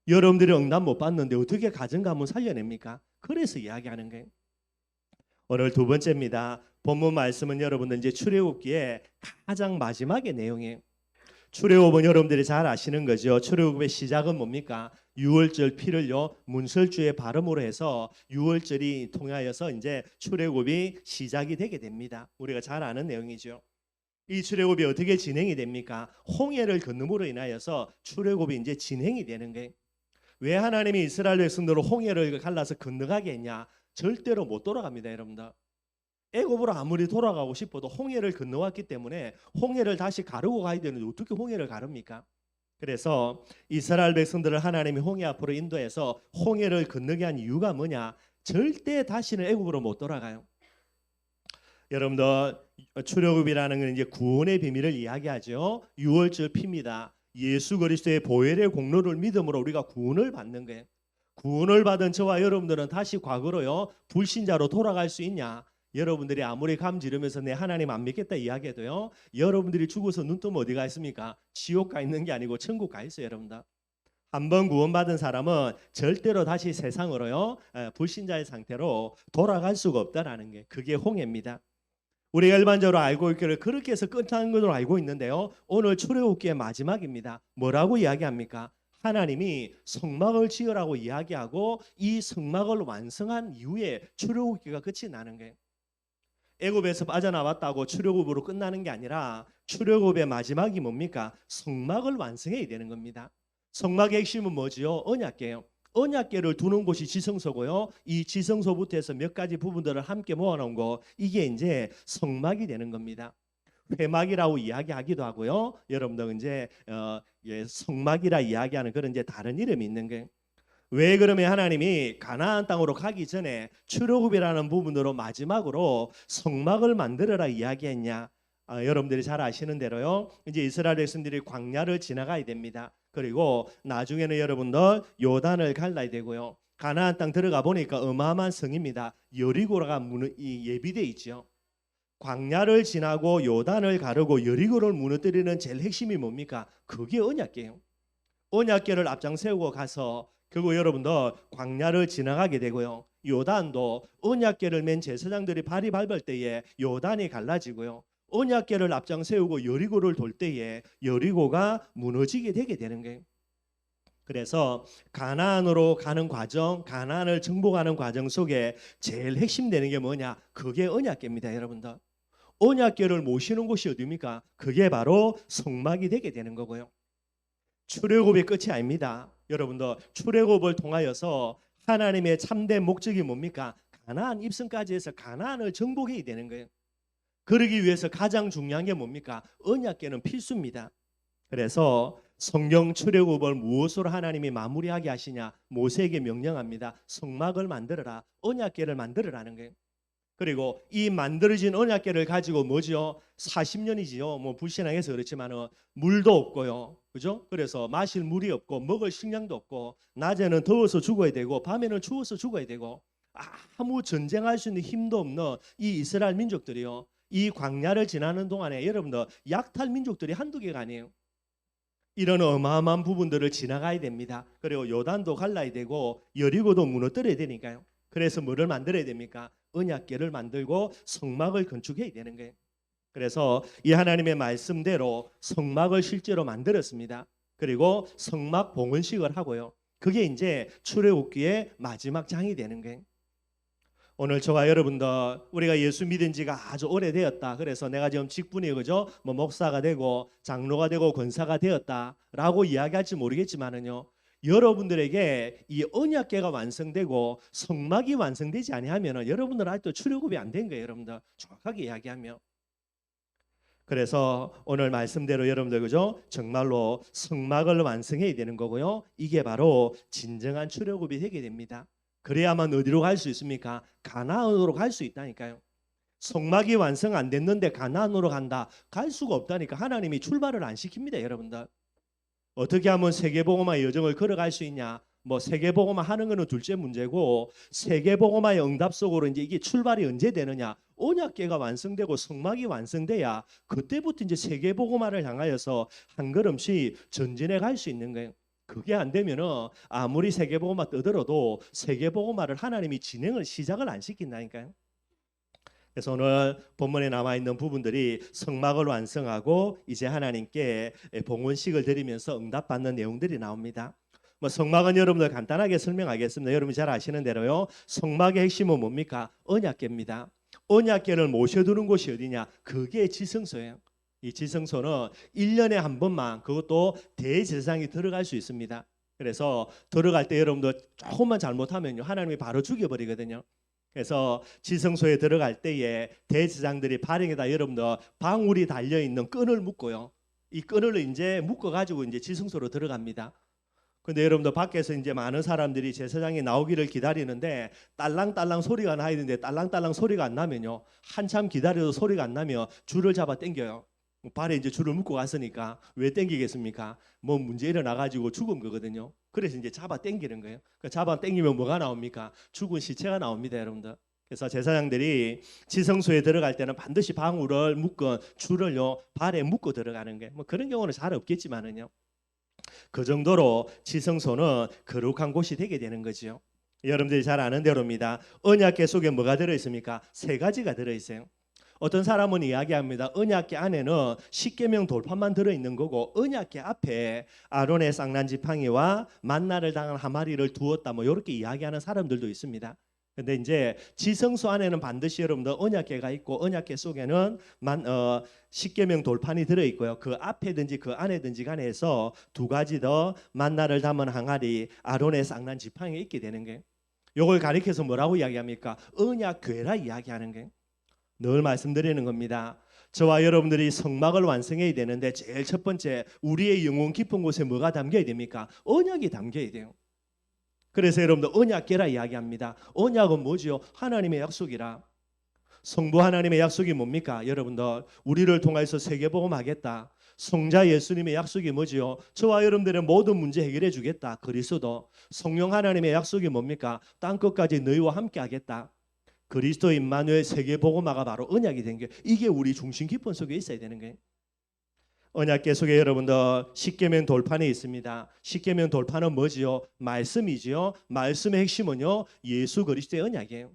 여러분들이 응답 못 받는데 어떻게 가정 가문 살려냅니까? 그래서 이야기하는 거예요. 오늘 두 번째입니다. 본문 말씀은 여러분들 이제 출애굽기의 가장 마지막의 내용이에요. 출애굽은 여러분들이 잘 아시는 거죠. 출애굽의 시작은 뭡니까? 유월절 피를요 문설주의 발음으로 해서 유월절이 통하여서 이제 출애굽이 시작이 되게 됩니다. 우리가 잘 아는 내용이죠. 이 출애굽이 어떻게 진행이 됩니까? 홍해를 건너므로 인하여서 출애굽이 이제 진행이 되는 거예요. 왜 하나님이 이스라엘 백성들을 홍해를 갈라서 건너가게 했냐? 절대로 못 돌아갑니다, 여러분들. 애굽으로 아무리 돌아가고 싶어도 홍해를 건너왔기 때문에 홍해를 다시 가르고 가야 되는데 어떻게 홍해를 가릅니까? 그래서 이스라엘 백성들을 하나님이 홍해 앞으로 인도해서 홍해를 건너게 한 이유가 뭐냐? 절대 다시는 애굽으로 못 돌아가요. 여러분들 출애굽이라는 건 이제 구원의 비밀을 이야기하죠. 유월절 피입니다. 예수 그리스도의 보혈의 공로를 믿음으로 우리가 구원을 받는 거예요. 구원을 받은 저와 여러분들은 다시 과거로요 불신자로 돌아갈 수 있냐? 여러분들이 아무리 감 지르면서 내 하나님 안 믿겠다 이야기해도요. 여러분들이 죽어서 눈 뜨면 어디 가 있습니까? 지옥 가 있는 게 아니고 천국 가 있어요, 여러분들. 한 번 구원받은 사람은 절대로 다시 세상으로요. 불신자의 상태로 돌아갈 수가 없다라는 게 그게 홍해입니다. 우리가 일반적으로 알고 있기를 그렇게 해서 끝나는 것으로 알고 있는데요. 오늘 출애굽기의 마지막입니다. 뭐라고 이야기합니까? 하나님이 성막을 지으라고 이야기하고 이 성막을 완성한 이후에 출애굽기가 끝이 나는 거예요. 애굽에서 빠져나왔다고 출애굽으로 끝나는 게 아니라 출애굽의 마지막이 뭡니까? 성막을 완성해야 되는 겁니다. 성막의 핵심은 뭐지요? 언약궤예요. 언약궤를 두는 곳이 지성소고요. 이 지성소부터 해서 몇 가지 부분들을 함께 모아놓은 거 이게 이제 성막이 되는 겁니다. 회막이라고 이야기하기도 하고요. 여러분들 이제 성막이라 이야기하는 그런 이제 다른 이름이 있는 거예요. 왜 그러면 하나님이 가나안 땅으로 가기 전에 출애굽이라는 부분으로 마지막으로 성막을 만들어라 이야기했냐? 여러분들이 잘 아시는 대로요. 이제 이스라엘 백성들이 광야를 지나가야 됩니다. 그리고 나중에는 여러분들 요단을 갈라야 되고요. 가나안 땅 들어가 보니까 어마어마한 성입니다. 여리고가 예비돼 있죠. 광야를 지나고 요단을 가르고 여리고를 무너뜨리는 제일 핵심이 뭡니까? 그게 언약궤예요. 언약궤를 앞장 세우고 가서 결국 여러분들 광야를 지나가게 되고요. 요단도 언약궤를 맨 제사장들이 발이 밟을 때에 요단이 갈라지고요. 언약궤를 앞장 세우고 여리고를 돌 때에 여리고가 무너지게 되게 되는 거예요. 그래서 가나안으로 가는 과정, 가나안을 정복하는 과정 속에 제일 핵심되는 게 뭐냐? 그게 언약궤입니다, 여러분들. 언약궤를 모시는 곳이 어디입니까? 그게 바로 성막이 되게 되는 거고요. 출애굽이 끝이 아닙니다. 여러분들 출애굽을 통하여서 하나님의 참된 목적이 뭡니까? 가나안 입성까지 해서 가나안을 정복해야 되는 거예요. 그러기 위해서 가장 중요한 게 뭡니까? 언약궤는 필수입니다. 그래서 성경 출애굽을 무엇으로 하나님이 마무리하게 하시냐? 모세에게 명령합니다. 성막을 만들어라. 언약궤를 만들어라는 거예요. 그리고 이 만들어진 언약궤를 가지고 뭐죠? 40년이지요. 뭐 불신앙해서 그렇지만은 물도 없고요. 그죠? 그래서 마실 물이 없고 먹을 식량도 없고 낮에는 더워서 죽어야 되고 밤에는 추워서 죽어야 되고 아무 전쟁할 수 있는 힘도 없는 이 이스라엘 민족들이요. 이 광야를 지나는 동안에 여러분들 약탈 민족들이 한두 개가 아니에요. 이런 어마어마한 부분들을 지나가야 됩니다. 그리고 요단도 갈라야 되고 여리고도 무너뜨려야 되니까요. 그래서 뭐를 만들어야 됩니까? 언약궤를 만들고 성막을 건축해야 되는 거예요. 그래서 이 하나님의 말씀대로 성막을 실제로 만들었습니다. 그리고 성막 봉헌식을 하고요. 그게 이제 출애굽기의 마지막 장이 되는 거예요. 오늘 저와 여러분들 우리가 예수 믿은 지가 아주 오래되었다. 그래서 내가 지금 직분이 그죠? 뭐 목사가 되고 장로가 되고 권사가 되었다라고 이야기할지 모르겠지만은요. 여러분들에게 이 언약궤가 완성되고 성막이 완성되지 아니하면은 여러분들 아직도 출애굽이 안 된 거예요, 여러분들. 정확하게 이야기하면. 그래서 오늘 말씀대로 여러분들 그죠? 정말로 성막을 완성해야 되는 거고요. 이게 바로 진정한 출애굽이 되게 됩니다. 그래야만 어디로 갈 수 있습니까? 가나안으로 갈 수 있다니까요. 성막이 완성 안 됐는데 가나안으로 간다. 갈 수가 없다니까. 하나님이 출발을 안 시킵니다, 여러분들. 어떻게 하면 세계복음화의 여정을 걸어갈 수 있냐? 뭐 세계복음화 하는 거는 둘째 문제고 세계복음화의 응답 속으로 이제 이게 출발이 언제 되느냐? 언약궤가 완성되고 성막이 완성돼야 그때부터 이제 세계복음화를 향하여서 한 걸음씩 전진해 갈 수 있는 거예요. 그게 안 되면은 아무리 세계복음화 떠들어도 세계복음화를 하나님이 진행을 시작을 안 시킨다니까요. 그래서 오늘 본문에 나와 있는 부분들이 성막을 완성하고 이제 하나님께 봉헌식을 드리면서 응답받는 내용들이 나옵니다. 뭐 성막은 여러분들 간단하게 설명하겠습니다. 여러분 잘 아시는 대로요. 성막의 핵심은 뭡니까? 언약궤입니다. 언약궤를 모셔두는 곳이 어디냐? 그게 지성소예요. 이 지성소는 1년에 한 번만 그것도 대제사장이 들어갈 수 있습니다. 그래서 들어갈 때 여러분들 조금만 잘못하면요. 하나님이 바로 죽여버리거든요. 그래서 지성소에 들어갈 때에 대제사장들이 발행에다 여러분들 방울이 달려 있는 끈을 묶고요. 이 끈을 이제 묶어 가지고 이제 지성소로 들어갑니다. 근데 여러분들 밖에서 이제 많은 사람들이 제사장이 나오기를 기다리는데 딸랑딸랑 소리가 나야 되는데 딸랑딸랑 소리가 안 나면요. 한참 기다려도 소리가 안 나면 줄을 잡아 당겨요. 발에 이제 줄을 묶고 갔으니까 왜 당기겠습니까? 뭐 문제 일어나 가지고 죽은 거거든요. 그래서 이제 잡아 당기는 거예요. 그러니까 잡아 당기면 뭐가 나옵니까? 죽은 시체가 나옵니다, 여러분들. 그래서 제사장들이 지성소에 들어갈 때는 반드시 방울을 묶은 줄을요 발에 묶고 들어가는 게 뭐 그런 경우는 잘 없겠지만은요. 그 정도로 지성소는 거룩한 곳이 되게 되는 거죠. 여러분들이 잘 아는 대로입니다. 언약궤 속에 뭐가 들어 있습니까? 세 가지가 들어 있어요. 어떤 사람은 이야기합니다. 언약궤 안에는 십계명 돌판만 들어 있는 거고 언약궤 앞에 아론의 쌍난 지팡이와 만나를 당한 한 마리를 두었다. 뭐 이렇게 이야기하는 사람들도 있습니다. 근데 이제 지성소 안에는 반드시 여러분들 언약궤가 있고 언약궤 속에는 십계명 돌판이 들어 있고요. 그 앞에든지 그 안에든지 간에서 두 가지 더 만나를 담은 항아리, 아론의 쌍난 지팡이가 있게 되는 게. 요걸 가리켜서 뭐라고 이야기합니까? 언약궤라 이야기하는 게. 늘 말씀드리는 겁니다. 저와 여러분들이 성막을 완성해야 되는데 제일 첫 번째 우리의 영혼 깊은 곳에 뭐가 담겨야 됩니까? 언약이 담겨야 돼요. 그래서 여러분들 언약궤라 이야기합니다. 언약은 뭐지요? 하나님의 약속이라. 성부 하나님의 약속이 뭡니까? 여러분들 우리를 통해서 세계복음하겠다. 성자 예수님의 약속이 뭐지요? 저와 여러분들의 모든 문제 해결해 주겠다. 그리스도. 성령 하나님의 약속이 뭡니까? 땅끝까지 너희와 함께 하겠다. 그리스도 임마누엘 세계복음화가 바로 언약이 된 게 이게 우리 중심 깊은 속에 있어야 되는 거예요. 언약궤 속에 여러분들 십계명 돌판이 있습니다. 십계명 돌판은 뭐지요? 말씀이지요. 말씀의 핵심은요 예수 그리스도의 언약이에요.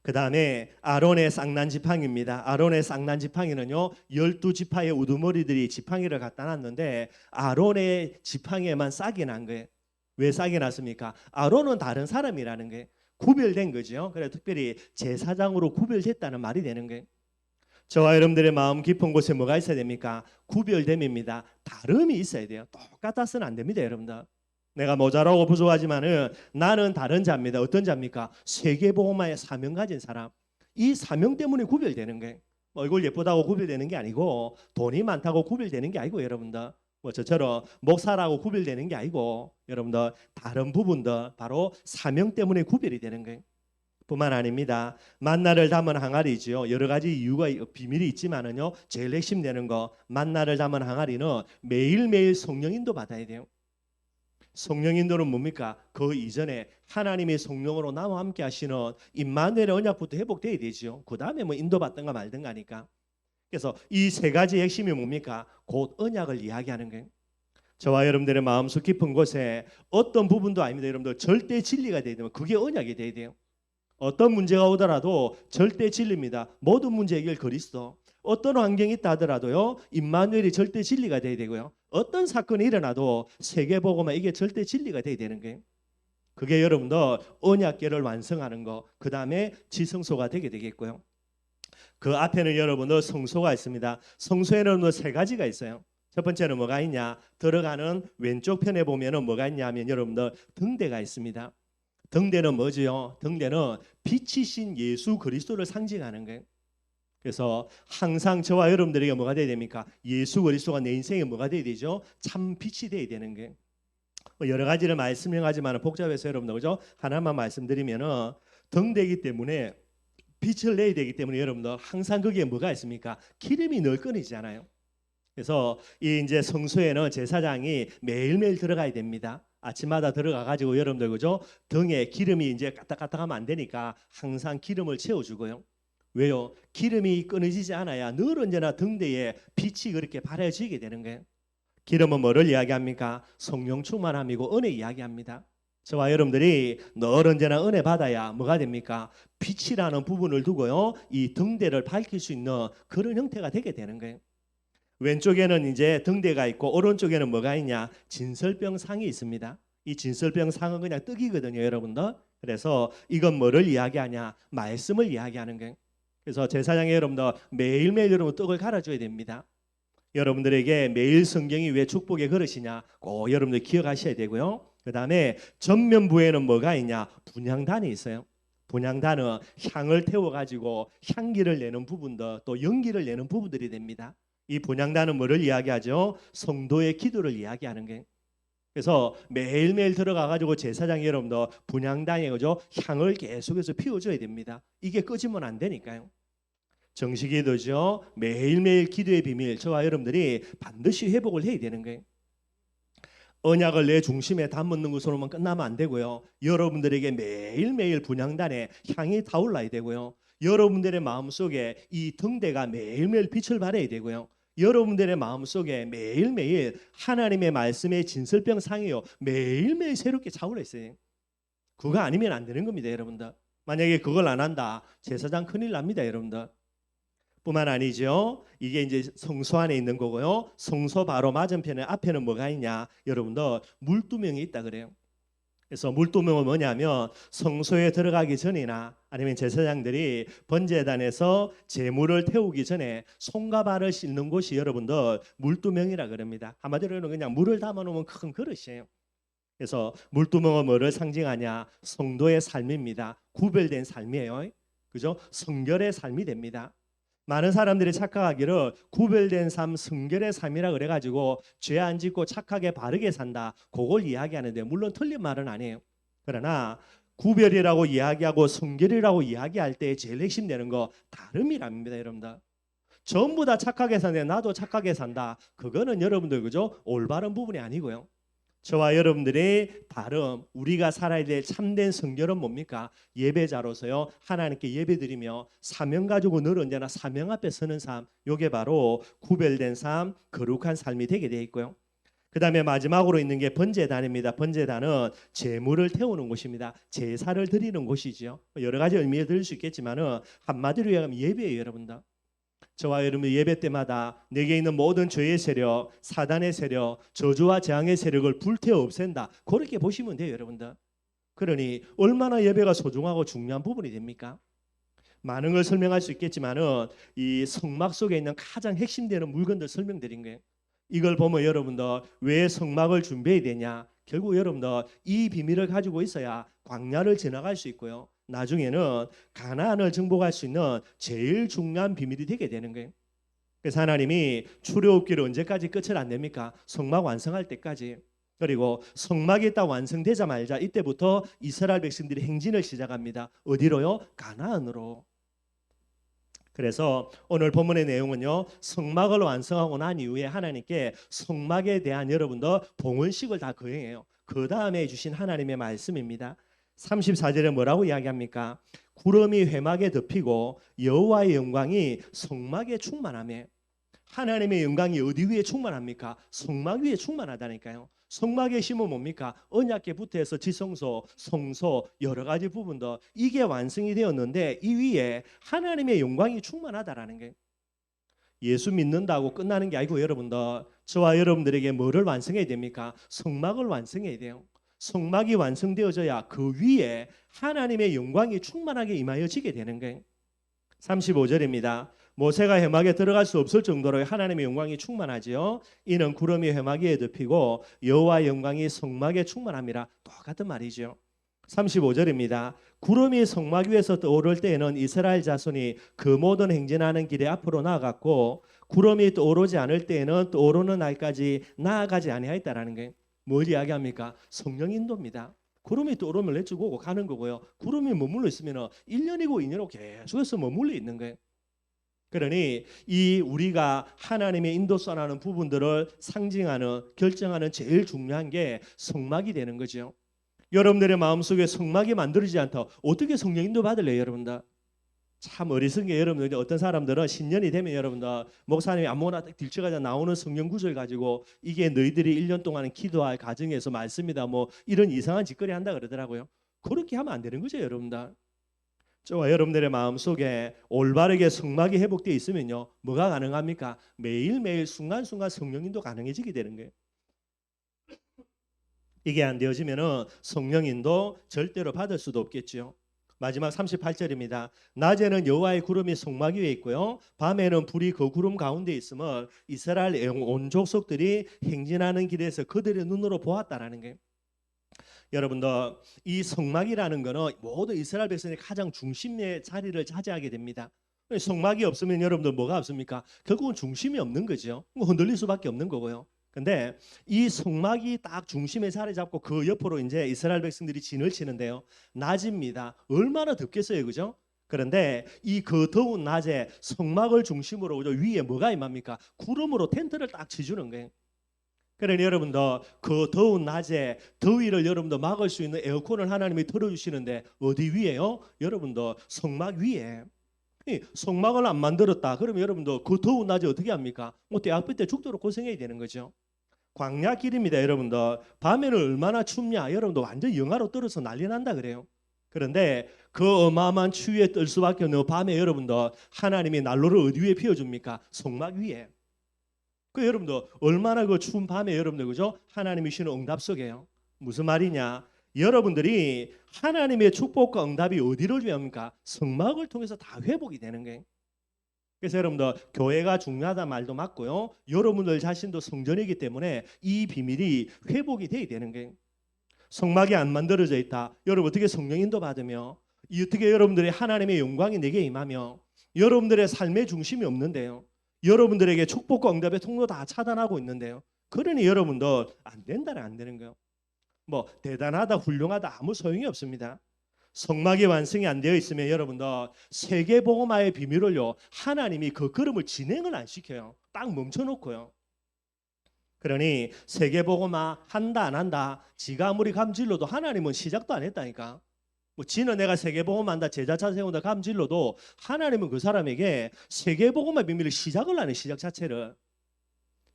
그 다음에 아론의 쌍난 지팡이입니다. 아론의 쌍난 지팡이는요 12지파의 우두머리들이 지팡이를 갖다 놨는데 아론의 지팡이에만 싹이 난 거예요. 왜 싹이 났습니까? 아론은 다른 사람이라는 거예요. 구별된 거죠. 그래 특별히 제사장으로 구별됐다는 말이 되는 거예요. 저와 여러분들의 마음 깊은 곳에 뭐가 있어야 됩니까? 구별됨입니다. 다름이 있어야 돼요. 똑같아서는 안 됩니다, 여러분들. 내가 모자라고 부족하지만은 나는 다른 자입니다. 어떤 자입니까? 세계복음화의 사명 가진 사람. 이 사명 때문에 구별되는 거예요. 얼굴 예쁘다고 구별되는 게 아니고 돈이 많다고 구별되는 게 아니고 여러분들. 뭐 저처럼 목사라고 구별되는 게 아니고 여러분들 다른 부분들 바로 사명 때문에 구별이 되는 거예요. 뿐만 아닙니다. 만나를 담은 항아리지요. 여러 가지 이유가 비밀이 있지만은요. 제일 핵심되는 거 만나를 담은 항아리는 매일매일 성령 인도 받아야 돼요. 성령 인도는 뭡니까? 그 이전에 하나님의 성령으로 나와 함께 하시는 임마누엘의 언약부터 회복돼야 되지요. 그 다음에 뭐 인도 받든가 말든가 하니까. 그래서 이 세 가지 핵심이 뭡니까? 곧 언약을 이야기하는 거예요. 저와 여러분들의 마음속 깊은 곳에 어떤 부분도 아닙니다. 여러분들 절대 진리가 돼야 되면 그게 언약이 돼야 돼요. 어떤 문제가 오더라도 절대 진리입니다. 모든 문제 해결 그리스도. 어떤 환경이 있다 하더라도요. 임마누엘이 절대 진리가 돼야 되고요. 어떤 사건이 일어나도 세계복음화 이게 절대 진리가 돼야 되는 거예요. 그게 여러분들 언약궤를 완성하는 거. 그 다음에 지성소가 되게 되겠고요. 그 앞에는 여러분들 성소가 있습니다. 성소에는 세 가지가 있어요. 첫 번째는 뭐가 있냐? 들어가는 왼쪽 편에 보면은 뭐가 있냐면 여러분들 등대가 있습니다. 등대는 뭐지요? 등대는 빛이신 예수 그리스도를 상징하는 거예요. 그래서 항상 저와 여러분들에게 뭐가 돼야 됩니까? 예수 그리스도가 내 인생에 뭐가 돼야 되죠? 참 빛이 돼야 되는 거예요. 여러 가지를 말씀하지만 복잡해서 여러분들 그죠? 하나만 말씀드리면은 등대이기 때문에 빛을 내야 되기 때문에 여러분들 항상 거기에 뭐가 있습니까? 기름이 늘 끊이잖아요. 그래서 이 이제 성소에는 제사장이 매일매일 들어가야 됩니다. 아침마다 들어가 가지고 여러분들 그죠? 등에 기름이 이제 까딱까딱하면 안 되니까 항상 기름을 채워주고요. 왜요? 기름이 끊어지지 않아야 늘 언제나 등대에 빛이 그렇게 발해지게 되는 거예요. 기름은 뭐를 이야기합니까? 성령 충만함이고 은혜 이야기합니다. 저와 여러분들이 늘 언제나 은혜 받아야 뭐가 됩니까? 빛이라는 부분을 두고요. 이 등대를 밝힐 수 있는 그런 형태가 되게 되는 거예요. 왼쪽에는 이제 등대가 있고 오른쪽에는 뭐가 있냐? 진설병 상이 있습니다. 이 진설병 상은 그냥 떡이거든요, 여러분들. 그래서 이건 뭐를 이야기하냐? 말씀을 이야기하는 거예요. 그래서 제사장의 여러분들 매일매일 여러분 떡을 갈아줘야 됩니다. 여러분들에게 매일 성경이 왜 축복의 그릇이냐? 꼭 여러분들 기억하셔야 되고요. 그 다음에 전면부에는 뭐가 있냐? 분향단이 있어요. 분향단은 향을 태워가지고 향기를 내는 부분들 또 연기를 내는 부분들이 됩니다. 이 분향단은 뭐를 이야기하죠? 성도의 기도를 이야기하는 거예요. 그래서 매일매일 들어가가지고 제사장이 여러분들 분향단에 그죠? 향을 계속해서 피워줘야 됩니다. 이게 꺼지면 안 되니까요. 정식기도죠. 매일매일 기도의 비밀 저와 여러분들이 반드시 회복을 해야 되는 거예요. 언약을 내 중심에 담는 것으로만 끝나면 안 되고요. 여러분들에게 매일매일 분향단에 향이 타올라야 되고요. 여러분들의 마음속에 이 등대가 매일매일 빛을 발해야 되고요. 여러분들의 마음속에 매일매일 하나님의 말씀의 진설병상이요 매일매일 새롭게 차올라 있어요. 그거 아니면 안 되는 겁니다, 여러분들. 만약에 그걸 안 한다, 제사장 큰일 납니다, 여러분들. 뿐만 아니죠. 이게 이제 성소 안에 있는 거고요. 성소 바로 맞은편에 앞에는 뭐가 있냐? 여러분들 물두멍이 있다 그래요. 그래서 물두멍은 뭐냐면 성소에 들어가기 전이나 아니면 제사장들이 번제단에서 제물을 태우기 전에 손과 발을 씻는 곳이 여러분들 물두멍이라 그럽니다. 한마디로는 그냥 물을 담아놓으면 큰 그릇이에요. 그래서 물두멍은 뭐를 상징하냐? 성도의 삶입니다. 구별된 삶이에요. 그죠? 성결의 삶이 됩니다. 많은 사람들이 착각하기를 구별된 삶, 성결의 삶이라 그래가지고 죄 안 짓고 착하게 바르게 산다. 그걸 이야기하는데 물론 틀린 말은 아니에요. 그러나 구별이라고 이야기하고 성결이라고 이야기할 때 제일 핵심되는 거 다름이랍니다, 여러분들. 전부 다 착하게 사는데 나도 착하게 산다. 그거는 여러분들 그죠? 올바른 부분이 아니고요. 저와 여러분들의 다름, 우리가 살아야 될 참된 성결은 뭡니까? 예배자로서요 하나님께 예배드리며 사명 가지고 늘 언제나 사명 앞에 서는 삶, 이게 바로 구별된 삶, 거룩한 삶이 되게 되어 있고요. 그 다음에 마지막으로 있는 게 번제단입니다. 번제단은 제물을 태우는 곳입니다. 제사를 드리는 곳이죠. 여러 가지 의미에 들을 수 있겠지만은 한마디로 얘기하면 예배예요, 여러분들. 저와 여러분 예배 때마다 내게 있는 모든 죄의 세력, 사단의 세력, 저주와 재앙의 세력을 불태워 없앤다. 그렇게 보시면 돼요, 여러분들. 그러니 얼마나 예배가 소중하고 중요한 부분이 됩니까? 많은 걸 설명할 수 있겠지만은 이 성막 속에 있는 가장 핵심되는 물건들 설명드린 거예요. 이걸 보면 여러분들 왜 성막을 준비해야 되냐? 결국 여러분들 이 비밀을 가지고 있어야 광야를 지나갈 수 있고요. 나중에는 가나안을 정복할 수 있는 제일 중요한 비밀이 되게 되는 거예요. 그래서 하나님이 출애굽기를 언제까지 끝을 안 냅니까? 성막 완성할 때까지. 그리고 성막이 딱 완성되자마자 이때부터 이스라엘 백성들이 행진을 시작합니다. 어디로요? 가나안으로. 그래서 오늘 본문의 내용은요, 성막을 완성하고 난 이후에 하나님께 성막에 대한 여러분들 봉헌식을 다 거행해요. 그 다음에 주신 하나님의 말씀입니다. 34절에 뭐라고 이야기합니까? 구름이 회막에 덮이고 여호와의 영광이 성막에 충만하며. 하나님의 영광이 어디 위에 충만합니까? 성막 위에 충만하다니까요. 성막의 힘은 뭡니까? 언약궤 붙어서 지성소, 성소 여러 가지 부분도 이게 완성이 되었는데 이 위에 하나님의 영광이 충만하다라는 게 예수 믿는다고 끝나는 게 아니고 여러분들 저와 여러분들에게 뭐를 완성해야 됩니까? 성막을 완성해야 돼요. 성막이 완성되어져야 그 위에 하나님의 영광이 충만하게 임하여지게 되는 거예요. 35절입니다. 모세가 회막에 들어갈 수 없을 정도로 하나님의 영광이 충만하지요. 이는 구름이 회막 위에 덮이고 여호와의 영광이 성막에 충만함이라. 똑같은 말이죠. 35절입니다. 구름이 성막 위에서 떠오를 때에는 이스라엘 자손이 그 모든 행진하는 길에 앞으로 나아갔고 구름이 떠오르지 않을 때에는 떠오르는 날까지 나아가지 아니하였다라는 게 뭘 이야기합니까? 성령 인도입니다. 구름이 떠오르면 내주고 가는 거고요. 구름이 머물러 있으면 1년이고 2년이고 계속해서 머물러 있는 거예요. 그러니 이 우리가 하나님의 인도선하는 부분들을 상징하는 결정하는 제일 중요한 게 성막이 되는 거죠. 여러분들의 마음속에 성막이 만들어지지 않다. 어떻게 성령 인도 받을래요, 여러분들? 참 어리석은 게 여러분들 어떤 사람들은 신년이 되면 여러분들 목사님이 아무거나 딱 들쳐가자 나오는 성경 구절 가지고 이게 너희들이 1년 동안 기도할 가정에서 말씀이다 뭐 이런 이상한 짓거리 한다 그러더라고요. 그렇게 하면 안 되는 거죠, 여러분들. 저와 여러분들의 마음속에 올바르게 성막이 회복되어 있으면요 뭐가 가능합니까? 매일매일 순간순간 성령인도 가능해지게 되는 거예요. 이게 안 되어지면은 성령인도 절대로 받을 수도 없겠죠. 마지막 38절입니다. 낮에는 여호와의 구름이 성막 위에 있고요. 밤에는 불이 그 구름 가운데 있음을 이스라엘 온 족속들이 행진하는 길에서 그들의 눈으로 보았다라는 게. 여러분들 이 성막이라는 거는 모든 이스라엘 백성의 가장 중심의 자리를 차지하게 됩니다. 성막이 없으면 여러분들 뭐가 없습니까? 결국은 중심이 없는 거죠. 흔들릴 수밖에 없는 거고요. 근데 이 성막이 딱 중심에 자리 잡고 그 옆으로 이제 이스라엘 백성들이 진을 치는데요. 낮입니다. 얼마나 덥겠어요, 그죠? 그런데 이 그 더운 낮에 성막을 중심으로 위에 뭐가 임합니까? 구름으로 텐트를 딱 치주는 거예요. 그러니 여러분들 그 더운 낮에 더위를 여러분들 막을 수 있는 에어컨을 하나님이 틀어주시는데 어디 위에요? 여러분들 성막 위에. 이 성막을 안 만들었다. 그러면 여러분들 그 더운 낮에 어떻게 합니까? 뭐 대학교 때 죽도록 고생해야 되는 거죠. 광야 길입니다, 여러분들. 밤에는 얼마나 춥냐? 여러분들 완전 영하로 떨어서 난리 난다 그래요. 그런데 그 어마어마한 추위에 떨 수밖에 없는 밤에 여러분들 하나님이 난로를 어디 위에 피워줍니까? 성막 위에. 그 여러분들 얼마나 그 추운 밤에 여러분들 그죠? 하나님이 주시는 응답 속에요. 무슨 말이냐? 여러분들이 하나님의 축복과 응답이 어디를 위합니까? 성막을 통해서 다 회복이 되는 거예요. 그래서 여러분들 교회가 중요하다 말도 맞고요. 여러분들 자신도 성전이기 때문에 이 비밀이 회복이 돼야 되는 거예요. 성막이 안 만들어져 있다. 여러분 어떻게 성령인도 받으며 어떻게 여러분들의 하나님의 영광이 내게 임하며 여러분들의 삶의 중심이 없는데요. 여러분들에게 축복과 응답의 통로 다 차단하고 있는데요. 그러니 여러분들 안 된다는 안 되는 거예요. 뭐 대단하다 훌륭하다 아무 소용이 없습니다. 성막이 완성이 안 되어 있으면 여러분들 세계복음화의 비밀을요 하나님이 그 걸음을 진행을 안 시켜요. 딱 멈춰놓고요. 그러니 세계복음화 한다 안 한다 지가 아무리 감질러도 하나님은 시작도 안 했다니까. 뭐 지는 내가 세계복음한다 제자차 세운다 감질러도 하나님은 그 사람에게 세계복음화 비밀을 시작을 안 해. 시작 자체를.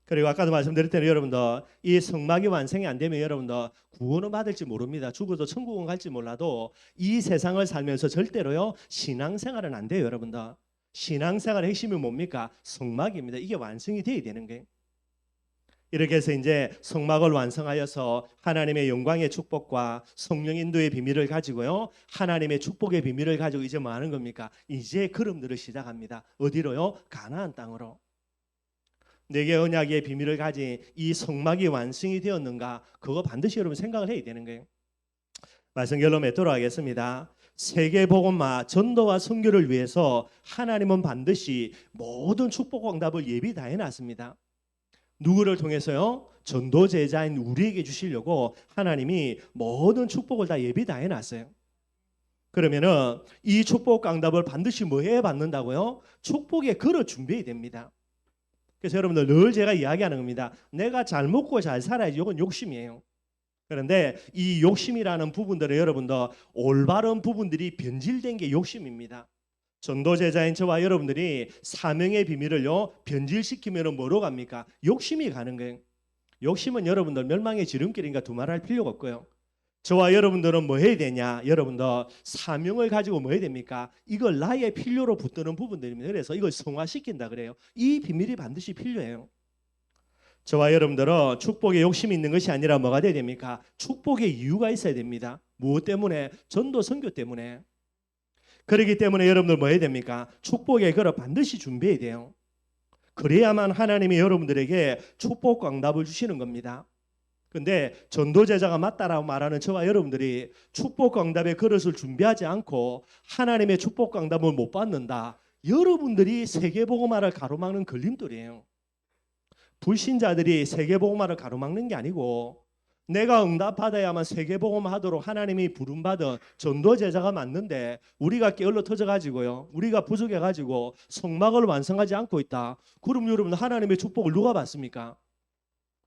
그리고 아까도 말씀드렸던 여러분들 이 성막이 완성이 안 되면 여러분들 구원은 받을지 모릅니다. 죽어도 천국은 갈지 몰라도 이 세상을 살면서 절대로요 신앙생활은 안 돼요. 여러분들 신앙생활의 핵심이 뭡니까? 성막입니다. 이게 완성이 돼야 되는 거예요. 이렇게 해서 이제 성막을 완성하여서 하나님의 영광의 축복과 성령 인도의 비밀을 가지고요 하나님의 축복의 비밀을 가지고 이제 뭐 하는 겁니까? 이제 걸음들을 시작합니다. 어디로요? 가나안 땅으로. 내게 언약의 비밀을 가진 이 성막이 완성이 되었는가? 그거 반드시 여러분 생각을 해야 되는 거예요. 말씀 결론 맺도록 하겠습니다. 세계복음화 전도와 선교를 위해서 하나님은 반드시 모든 축복과 응답을 예비 다 해놨습니다. 누구를 통해서요? 전도 제자인 우리에게 주시려고 하나님이 모든 축복을 다 예비 다 해놨어요. 그러면은 이 축복과 응답을 반드시 뭐 해 받는다고요? 축복의 그릇 준비해야 됩니다. 그래서 여러분들 늘 제가 이야기하는 겁니다. 내가 잘 먹고 잘 살아야지. 이건 욕심이에요. 그런데 이 욕심이라는 부분들은 여러분들 올바른 부분들이 변질된 게 욕심입니다. 전도제자인 저와 여러분들이 사명의 비밀을요 변질시키면 뭐로 갑니까? 욕심이 가는 거예요. 욕심은 여러분들 멸망의 지름길인가 두말할 필요가 없고요. 저와 여러분들은 뭐 해야 되냐? 여러분들 사명을 가지고 뭐 해야 됩니까? 이걸 나의 필요로 붙드는 부분들입니다. 그래서 이걸 성화시킨다 그래요. 이 비밀이 반드시 필요해요. 저와 여러분들은 축복에 욕심이 있는 것이 아니라 뭐가 돼야 됩니까? 축복의 이유가 있어야 됩니다. 무엇 때문에? 전도 선교 때문에. 그렇기 때문에 여러분들 뭐 해야 됩니까? 축복의 그릇 반드시 준비해야 돼요. 그래야만 하나님이 여러분들에게 축복과 응답을 주시는 겁니다. 근데 전도제자가 맞다라고 말하는 저와 여러분들이 축복과 응답의 그릇을 준비하지 않고 하나님의 축복과 응답을 못 받는다. 여러분들이 세계복음화를 가로막는 걸림돌이에요. 불신자들이 세계복음화를 가로막는 게 아니고 내가 응답받아야만 세계복음화하도록 하나님이 부름받은 전도제자가 맞는데 우리가 게을러 터져가지고요. 우리가 부족해가지고 성막을 완성하지 않고 있다. 그럼 여러분 하나님의 축복을 누가 받습니까?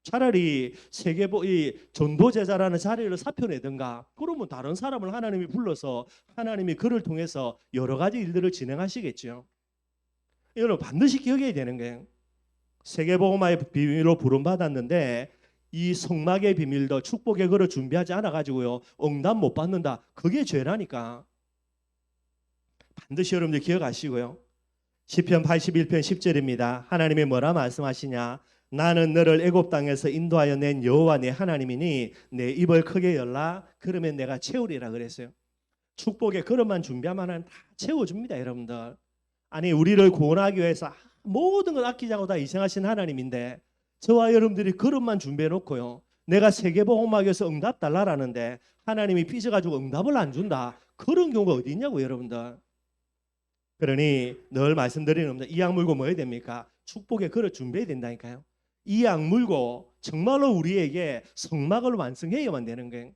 차라리 이 전도제자라는 자리를 사표내든가 그러면 다른 사람을 하나님이 불러서 하나님이 그를 통해서 여러 가지 일들을 진행하시겠죠. 이거는 반드시 기억해야 되는 거예요. 세계복음화의 비밀로 부름받았는데 이 성막의 비밀도 축복의 그릇 준비하지 않아가지고요 응답 못 받는다. 그게 죄라니까. 반드시 여러분들 기억하시고요. 시편 81편 10절입니다. 하나님이 뭐라 말씀하시냐? 나는 너를 애굽 땅에서 인도하여 낸 여호와 내 하나님이니 내 입을 크게 열라 그러면 내가 채우리라 그랬어요. 축복의 그릇만 준비하면 다 채워줍니다. 여러분들. 아니 우리를 구원하기 위해서 모든 걸 아끼지 않고 다 희생하신 하나님인데 저와 여러분들이 그릇만 준비해 놓고요 내가 세계복음화에서 응답 달라라는데 하나님이 삐져가지고 응답을 안 준다. 그런 경우가 어디 있냐고 여러분들. 그러니 늘 말씀드리는 겁니다. 이 약 물고 뭐 해야 됩니까? 축복의 그릇 준비해야 된다니까요. 이 약 물고 정말로 우리에게 성막을 완성해야만 되는 거예요.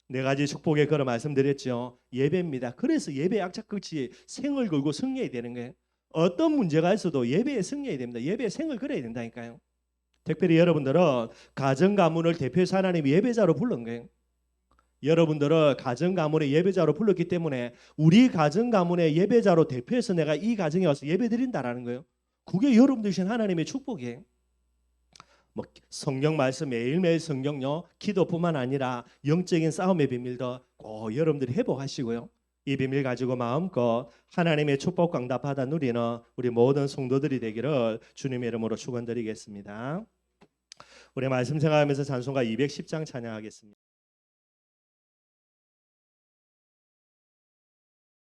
네 가지 축복의 그릇 말씀드렸죠. 예배입니다. 그래서 예배 악착같이 생을 걸고 승리해야 되는 거예요. 어떤 문제가 있어도 예배에 승리해야 됩니다. 예배에 생을 걸어야 된다니까요. 특별히 여러분들은 가정 가문을 대표해서 하나님이 예배자로 불른 거예요. 여러분들을 가정 가문의 예배자로 불렀기 때문에 우리 가정 가문의 예배자로 대표해서 내가 이 가정에 와서 예배드린다라는 거예요. 그게 여러분들 신 하나님의 축복이에요. 뭐 성경 말씀 매일매일 성경요 기도뿐만 아니라 영적인 싸움의 비밀도 꼭 여러분들이 회복하시고요. 이 비밀 가지고 마음껏 하나님의 축복 광답 받아 누리는 우리 모든 성도들이 되기를 주님의 이름으로 축원드리겠습니다. 우리 말씀 생각하면서 찬송가 210장 찬양하겠습니다.